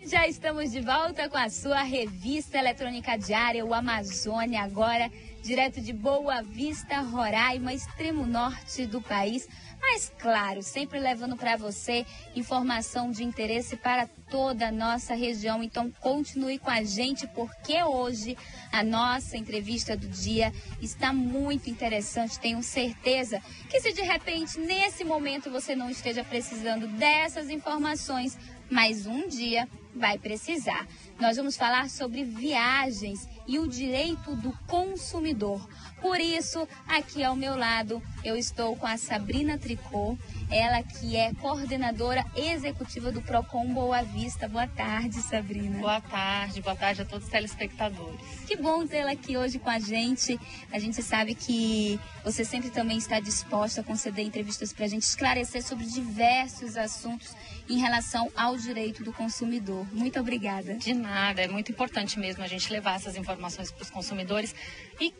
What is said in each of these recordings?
Já estamos de volta com a sua revista eletrônica diária, o Amazônia, agora direto de Boa Vista, Roraima, extremo norte do país. Mas claro, sempre levando para você informação de interesse para toda a nossa região. Então continue com a gente, porque hoje a nossa entrevista do dia está muito interessante. Tenho certeza que se de repente nesse momento você não esteja precisando dessas informações, mas um dia vai precisar. Nós vamos falar sobre viagens e o direito do consumidor. Por isso, aqui ao meu lado, eu estou com a Sabrina Tricot, ela que é coordenadora executiva do Procon Boa Vista. Boa tarde, Sabrina. Boa tarde a todos os telespectadores. Que bom tê-la aqui hoje com a gente. A gente sabe que você sempre também está disposta a conceder entrevistas para a gente esclarecer sobre diversos assuntos em relação ao direito do consumidor. Muito obrigada. De nada, é muito importante mesmo a gente levar essas informações para os consumidores e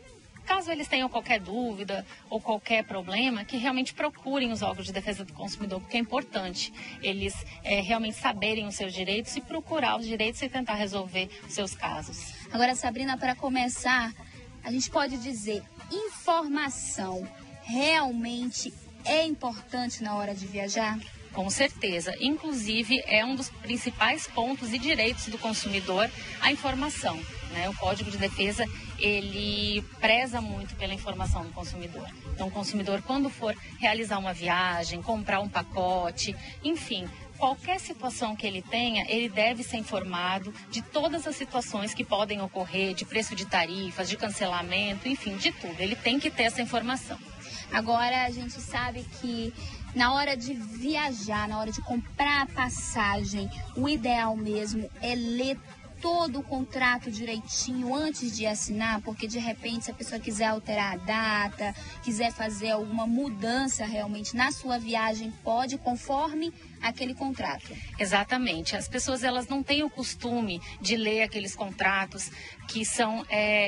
caso eles tenham qualquer dúvida ou qualquer problema, que realmente procurem os órgãos de defesa do consumidor, porque é importante eles realmente saberem os seus direitos e procurar os direitos e tentar resolver os seus casos. Agora, Sabrina, para começar, a gente pode dizer, informação realmente é importante na hora de viajar? Com certeza. Inclusive, é um dos principais pontos e direitos do consumidor a informação, né? O Código de Defesa, ele preza muito pela informação do consumidor. Então, o consumidor, quando for realizar uma viagem, comprar um pacote, enfim, qualquer situação que ele tenha, ele deve ser informado de todas as situações que podem ocorrer, de preço de tarifas, de cancelamento, enfim, de tudo. Ele tem que ter essa informação. Agora, a gente sabe que na hora de viajar, na hora de comprar a passagem, o ideal mesmo é ler todo o contrato direitinho antes de assinar, porque de repente se a pessoa quiser alterar a data, quiser fazer alguma mudança realmente na sua viagem, pode conforme aquele contrato. Exatamente. As pessoas, elas não têm o costume de ler aqueles contratos que são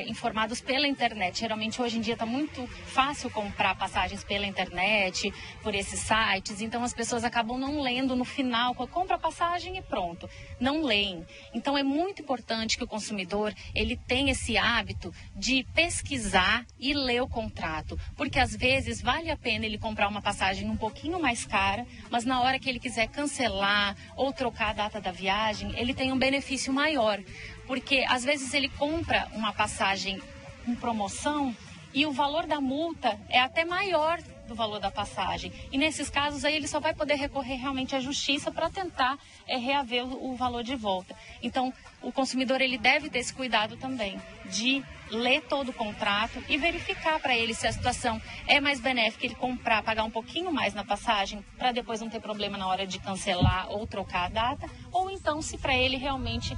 informados pela internet. Geralmente hoje em dia está muito fácil comprar passagens pela internet, por esses sites, então as pessoas acabam não lendo no final, compra a passagem e pronto, não leem. Então é muito importante que o consumidor, ele tenha esse hábito de pesquisar e ler o contrato, porque às vezes vale a pena ele comprar uma passagem um pouquinho mais cara, mas na hora que ele quiser cancelar ou trocar a data da viagem, ele tem um benefício maior, porque às vezes ele compra uma passagem com promoção e o valor da multa é até maior do valor da passagem. E nesses casos aí ele só vai poder recorrer realmente à justiça para tentar reaver o valor de volta. Então, o consumidor, ele deve ter esse cuidado também de ler todo o contrato e verificar para ele se a situação é mais benéfica ele comprar, pagar um pouquinho mais na passagem para depois não ter problema na hora de cancelar ou trocar a data, ou então se para ele realmente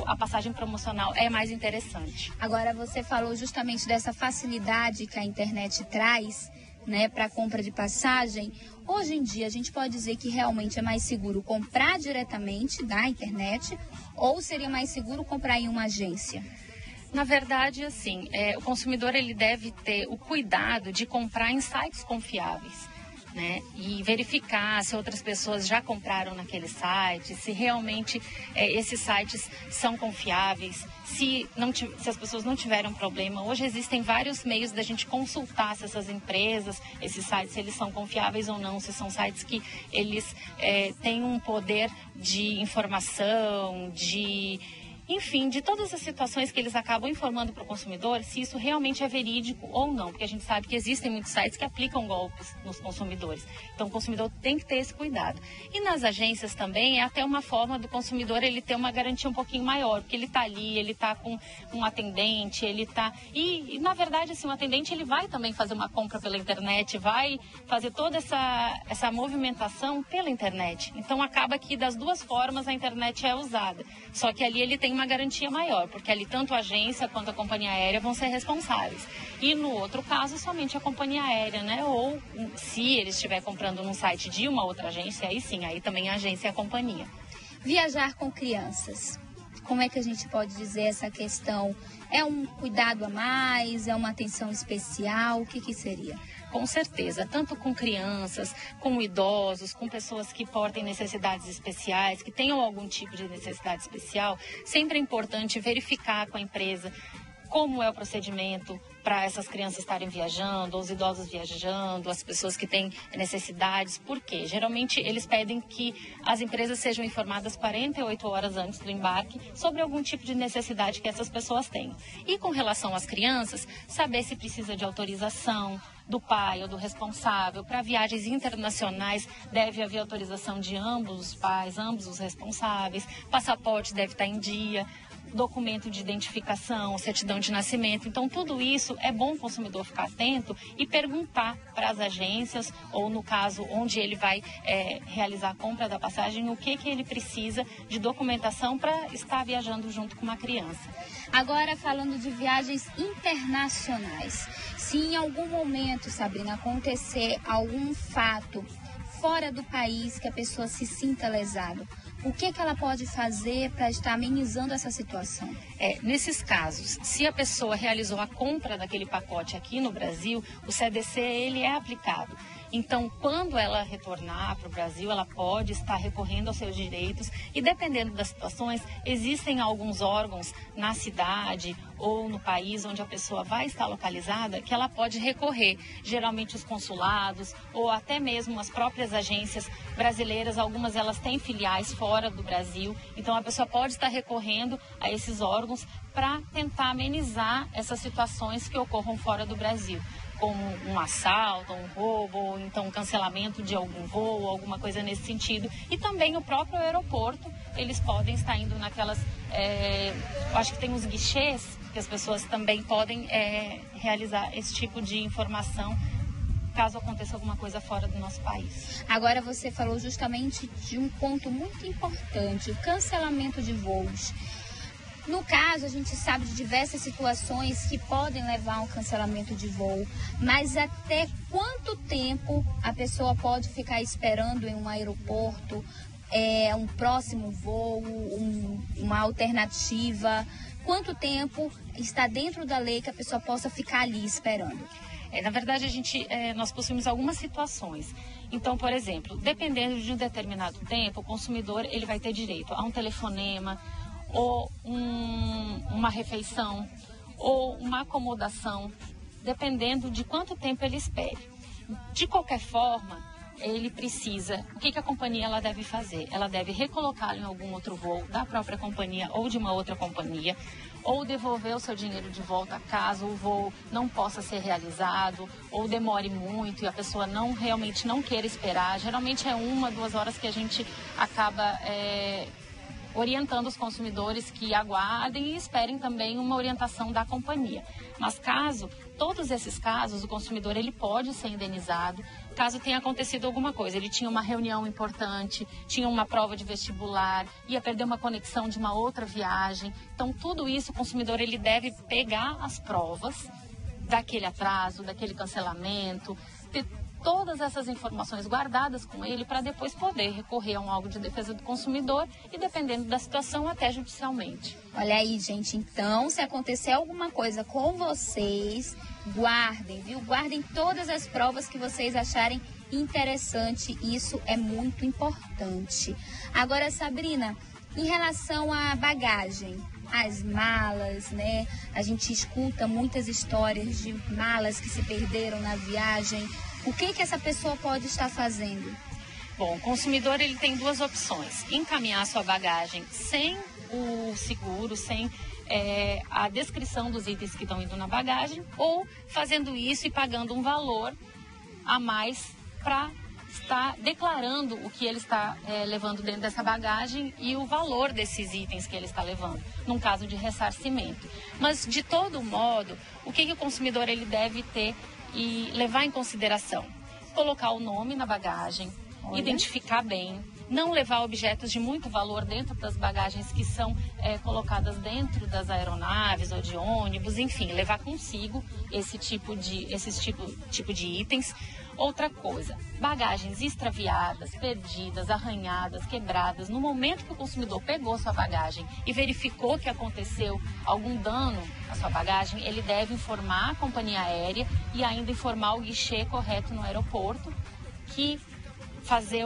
a passagem promocional é mais interessante. Agora, você falou justamente dessa facilidade que a internet traz, né, para a compra de passagem. Hoje em dia a gente pode dizer que realmente é mais seguro comprar diretamente da internet ou seria mais seguro comprar em uma agência? Na verdade, assim, o consumidor, ele deve ter o cuidado de comprar em sites confiáveis, né? E verificar se outras pessoas já compraram naquele site, se realmente esses sites são confiáveis, se as pessoas não tiveram problema. Hoje existem vários meios da gente consultar se essas empresas, esses sites, se eles são confiáveis ou não, se são sites que eles têm um poder de informação, enfim, de todas as situações que eles acabam informando para o consumidor, se isso realmente é verídico ou não, porque a gente sabe que existem muitos sites que aplicam golpes nos consumidores. Então, o consumidor tem que ter esse cuidado. E nas agências também é até uma forma do consumidor ele ter uma garantia um pouquinho maior, porque ele está ali, ele está com um atendente, ele está... E, na verdade, assim, o atendente ele vai também fazer uma compra pela internet, vai fazer toda essa movimentação pela internet. Então, acaba que das duas formas a internet é usada. Só que ali ele tem uma garantia maior, porque ali tanto a agência quanto a companhia aérea vão ser responsáveis. E no outro caso, somente a companhia aérea, né? Ou se ele estiver comprando num site de uma outra agência, aí sim, aí também a agência e a companhia. Viajar com crianças Como é que a gente pode dizer essa questão? É um cuidado a mais? É uma atenção especial? O que seria? Com certeza, tanto com crianças, com idosos, com pessoas que portem necessidades especiais, que tenham algum tipo de necessidade especial, sempre é importante verificar com a empresa como é o procedimento para essas crianças estarem viajando, os idosos viajando, as pessoas que têm necessidades. Por quê? Geralmente eles pedem que as empresas sejam informadas 48 horas antes do embarque sobre algum tipo de necessidade que essas pessoas têm. E com relação às crianças, saber se precisa de autorização do pai ou do responsável. Para viagens internacionais, deve haver autorização de ambos os pais, ambos os responsáveis. Passaporte deve estar em dia, documento de identificação, certidão de nascimento. Então, tudo isso é bom o consumidor ficar atento e perguntar para as agências, ou no caso onde ele vai realizar a compra da passagem, o que ele precisa de documentação para estar viajando junto com uma criança. Agora, falando de viagens internacionais, se em algum momento, Sabrina, acontecer algum fato fora do país que a pessoa se sinta lesada, o que ela pode fazer para estar amenizando essa situação? Nesses casos, se a pessoa realizou a compra daquele pacote aqui no Brasil, o CDC ele é aplicado. Então, quando ela retornar para o Brasil, ela pode estar recorrendo aos seus direitos e, dependendo das situações, existem alguns órgãos na cidade ou no país onde a pessoa vai estar localizada que ela pode recorrer. Geralmente os consulados ou até mesmo as próprias agências brasileiras, algumas elas têm filiais fora do Brasil. Então, a pessoa pode estar recorrendo a esses órgãos para tentar amenizar essas situações que ocorram fora do Brasil, como um assalto, um roubo, ou então um cancelamento de algum voo, alguma coisa nesse sentido. E também o próprio aeroporto, eles podem estar indo naquelas, acho que tem uns guichês, que as pessoas também podem realizar esse tipo de informação, caso aconteça alguma coisa fora do nosso país. Agora você falou justamente de um ponto muito importante, o cancelamento de voos. No caso, a gente sabe de diversas situações que podem levar a um cancelamento de voo, mas até quanto tempo a pessoa pode ficar esperando em um aeroporto, um próximo voo, uma alternativa? Quanto tempo está dentro da lei que a pessoa possa ficar ali esperando? Na verdade, nós possuímos algumas situações. Então, por exemplo, dependendo de um determinado tempo, o consumidor ele vai ter direito a um telefonema, ou uma refeição, ou uma acomodação, dependendo de quanto tempo ele espere. De qualquer forma, ele precisa, o que a companhia ela deve fazer? Ela deve recolocá-lo em algum outro voo da própria companhia ou de uma outra companhia, ou devolver o seu dinheiro de volta caso o voo não possa ser realizado, ou demore muito e a pessoa realmente não queira esperar. Geralmente é 1, 2 horas que a gente acaba orientando os consumidores que aguardem e esperem também uma orientação da companhia. Mas todos esses casos, o consumidor ele pode ser indenizado caso tenha acontecido alguma coisa. Ele tinha uma reunião importante, tinha uma prova de vestibular, ia perder uma conexão de uma outra viagem. Então, tudo isso o consumidor ele deve pegar as provas daquele atraso, daquele cancelamento, ter todas essas informações guardadas com ele para depois poder recorrer a um órgão de defesa do consumidor e, dependendo da situação, até judicialmente. Olha aí, gente, então, se acontecer alguma coisa com vocês, guardem, viu? Guardem todas as provas que vocês acharem interessante, isso é muito importante. Agora, Sabrina, em relação à bagagem, as malas, né? A gente escuta muitas histórias de malas que se perderam na viagem. O que essa pessoa pode estar fazendo? Bom, o consumidor ele tem 2 opções: encaminhar sua bagagem sem o seguro, sem a descrição dos itens que estão indo na bagagem, ou fazendo isso e pagando um valor a mais para estar declarando o que ele está levando dentro dessa bagagem e o valor desses itens que ele está levando, num caso de ressarcimento. Mas, de todo modo, o que o consumidor ele deve ter e levar em consideração? Colocar o nome na bagagem, identificar bem, não levar objetos de muito valor dentro das bagagens que são colocadas dentro das aeronaves ou de ônibus, enfim, levar consigo esse tipo de itens. Outra coisa, bagagens extraviadas, perdidas, arranhadas, quebradas. No momento que o consumidor pegou sua bagagem e verificou que aconteceu algum dano à sua bagagem, ele deve informar a companhia aérea e ainda informar o guichê correto no aeroporto, que fazer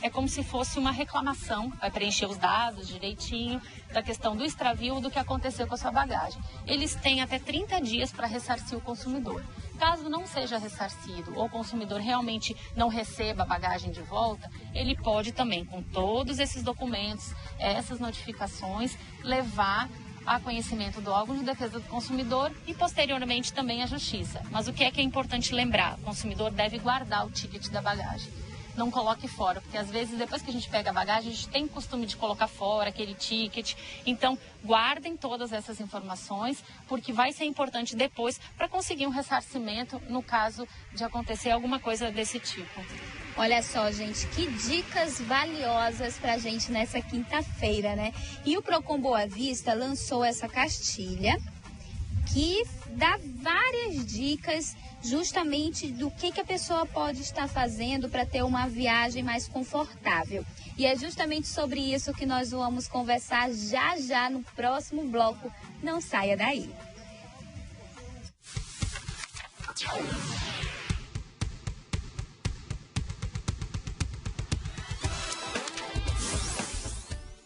é como se fosse uma reclamação, vai preencher os dados direitinho da questão do extravio, do que aconteceu com a sua bagagem. Eles têm até 30 dias para ressarcir o consumidor. Caso não seja ressarcido ou o consumidor realmente não receba a bagagem de volta, ele pode também, com todos esses documentos, essas notificações, levar a conhecimento do órgão de defesa do consumidor e posteriormente também à justiça. Mas o que é importante lembrar? O consumidor deve guardar o ticket da bagagem. Não coloque fora, porque às vezes depois que a gente pega a bagagem, a gente tem o costume de colocar fora aquele ticket. Então, guardem todas essas informações, porque vai ser importante depois para conseguir um ressarcimento no caso de acontecer alguma coisa desse tipo. Olha só, gente, que dicas valiosas pra gente nessa quinta-feira, né? E o Procon Boa Vista lançou essa cartilha que dá várias dicas justamente do que a pessoa pode estar fazendo para ter uma viagem mais confortável. E é justamente sobre isso que nós vamos conversar já no próximo bloco. Não saia daí.